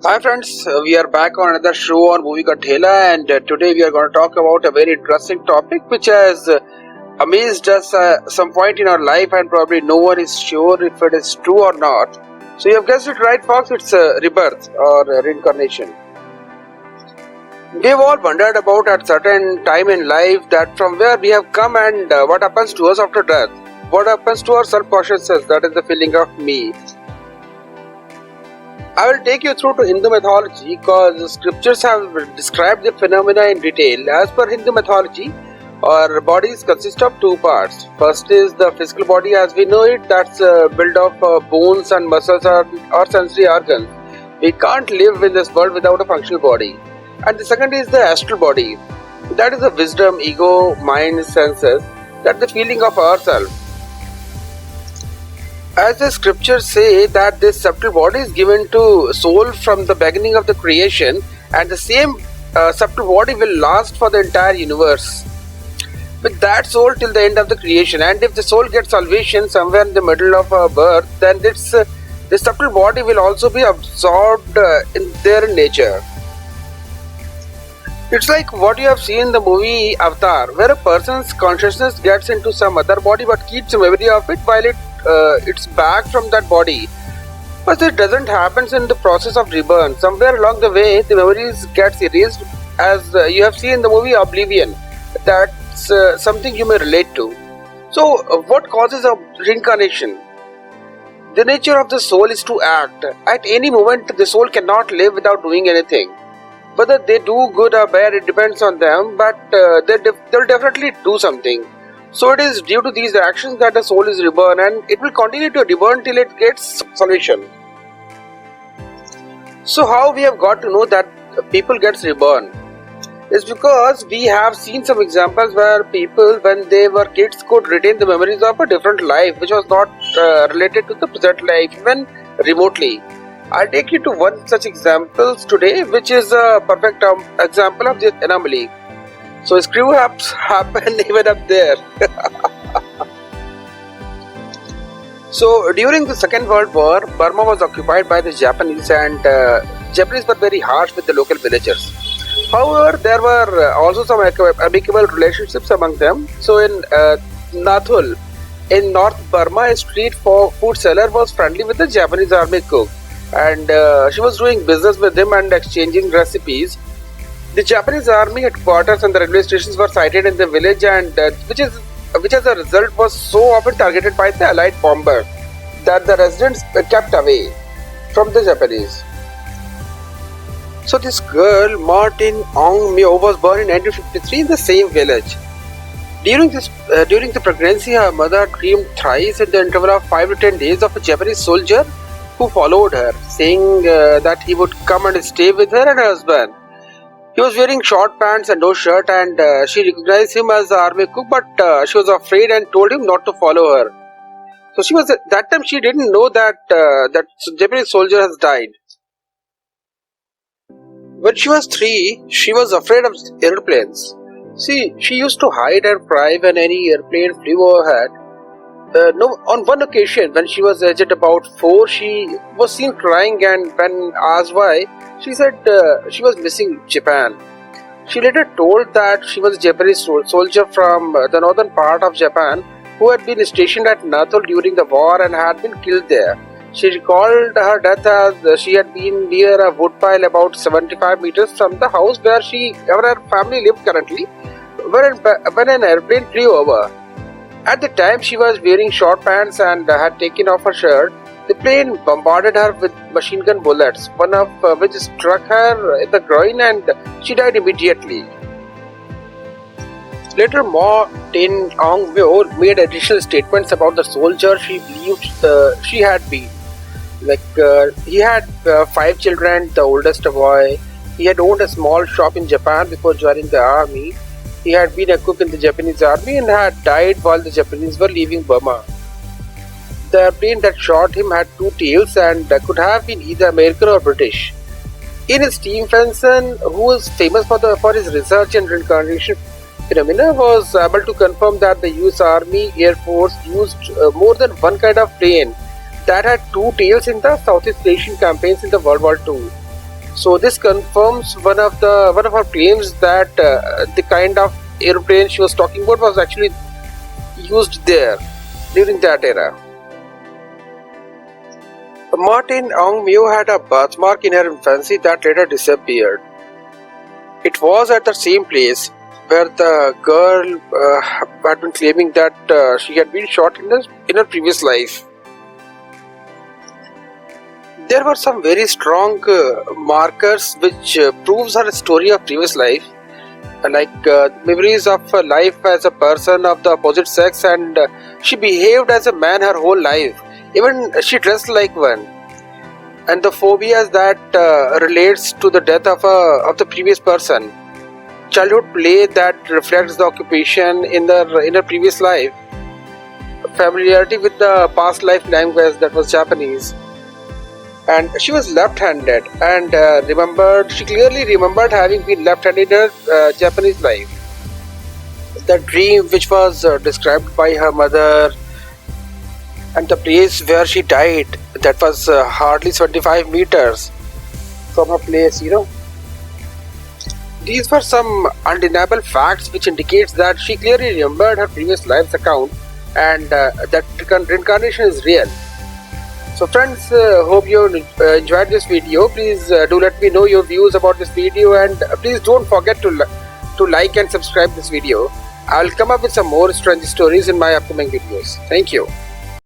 Hi friends, we are back on another show on movie ka thela, and today we are going to talk about a very interesting topic which has amazed us some point in our life, and probably no one is sure if it is true or not. So you have guessed it right, folks. It's rebirth or reincarnation. We have all wondered about at certain time in life that from where we have come and what happens to us after death. What happens to our self-consciousness, that is the feeling of me. I will take you through to Hindu mythology because the scriptures have described the phenomena in detail. As per Hindu mythology, our bodies consist of two parts. First is the physical body as we know it, that's built of bones and muscles or sensory organs. We can't live in this world without a functional body. And the second is the astral body. That is the wisdom, ego, mind, senses, that's the feeling of ourselves. As the scriptures say that this subtle body is given to soul from the beginning of the creation, and the same subtle body will last for the entire universe with that soul till the end of the creation. And if the soul gets salvation somewhere in the middle of birth, then this subtle body will also be absorbed in their nature. It's like what you have seen in the movie Avatar, where a person's consciousness gets into some other body but keeps a memory of it while it's back from that body. But it doesn't happen in the process of reborn. Somewhere along the way, the memories gets erased, as you have seen in the movie Oblivion. That's something you may relate to. So, what causes a reincarnation? The nature of the soul is to act. At any moment, the soul cannot live without doing anything. Whether they do good or bad, it depends on them, but they'll definitely do something. So it is due to these actions that the soul is reborn, and it will continue to reborn till it gets salvation. So how we have got to know that people gets reborn? It's because we have seen some examples where people, when they were kids, could retain the memories of a different life which was not related to the present life, even remotely. I'll take you to one such example today, which is a perfect example of this anomaly. So screw-ups happen even up there. So during the Second World War, Burma was occupied by the Japanese, and Japanese were very harsh with the local villagers. However, there were also some amicable relationships among them. So in Nathul, in North Burma, a street food seller was friendly with the Japanese army cook, and she was doing business with him and exchanging recipes. The Japanese army headquarters and the railway stations were sited in the village, and which as a result was so often targeted by the Allied bomber that the residents kept away from the Japanese. So this girl, Ma Tin Aung Myo, was born in 1953 in the same village. During the pregnancy, her mother dreamed thrice in the interval of 5 to 10 days of a Japanese soldier who followed her, saying that he would come and stay with her and her husband. He was wearing short pants and no shirt, and she recognized him as the army cook, but she was afraid and told him not to follow her. So that time she didn't know that that Japanese soldier has died. When she was 3, she was afraid of airplanes. See, she used to hide and cry when any airplane flew overhead. On one occasion, when she was aged about 4, she was seen crying, and when asked why, she said she was missing Japan. She later told that she was a Japanese soldier from the northern part of Japan who had been stationed at Nathul during the war and had been killed there. She recalled her death as she had been near a woodpile about 75 meters from the house where her family lived currently, when an airplane flew over. At the time, she was wearing short pants and had taken off her shirt. The plane bombarded her with machine gun bullets, one of which struck her in the groin, and she died immediately. Later, Ma Tin Aung Myo made additional statements about the soldier she believed she had been. He had 5 children, the oldest a boy. He had owned a small shop in Japan before joining the army. He had been a cook in the Japanese army and had died while the Japanese were leaving Burma. The airplane that shot him had 2 tails and could have been either American or British. Ian Stephenson, who is famous for his research in reincarnation phenomena, was able to confirm that the US Army Air Force used more than one kind of plane that had 2 tails in the Southeast Asian campaigns in the World War II. So this confirms one of her claims that the kind of airplane she was talking about was actually used there during that era. Ma Tin Aung Myo had a birthmark in her infancy that later disappeared. It was at the same place where the girl had been claiming that she had been shot in her previous life. There were some very strong markers which proves her story of previous life, like memories of her life as a person of the opposite sex, and she behaved as a man her whole life. Even she dressed like one. And the phobias that relates to the death of the previous person, childhood play that reflects the occupation in her previous life, familiarity with the past life language that was Japanese, and she was left-handed and she clearly remembered having been left-handed in her Japanese life. The dream which was described by her mother and the place where she died, that was hardly 25 meters from her place. These were some undeniable facts which indicates that she clearly remembered her previous life's account, and that reincarnation is real. So friends, hope you enjoyed this video. Please do let me know your views about this video, and please don't forget to like and subscribe this video. I'll come up with some more strange stories in my upcoming videos. Thank you.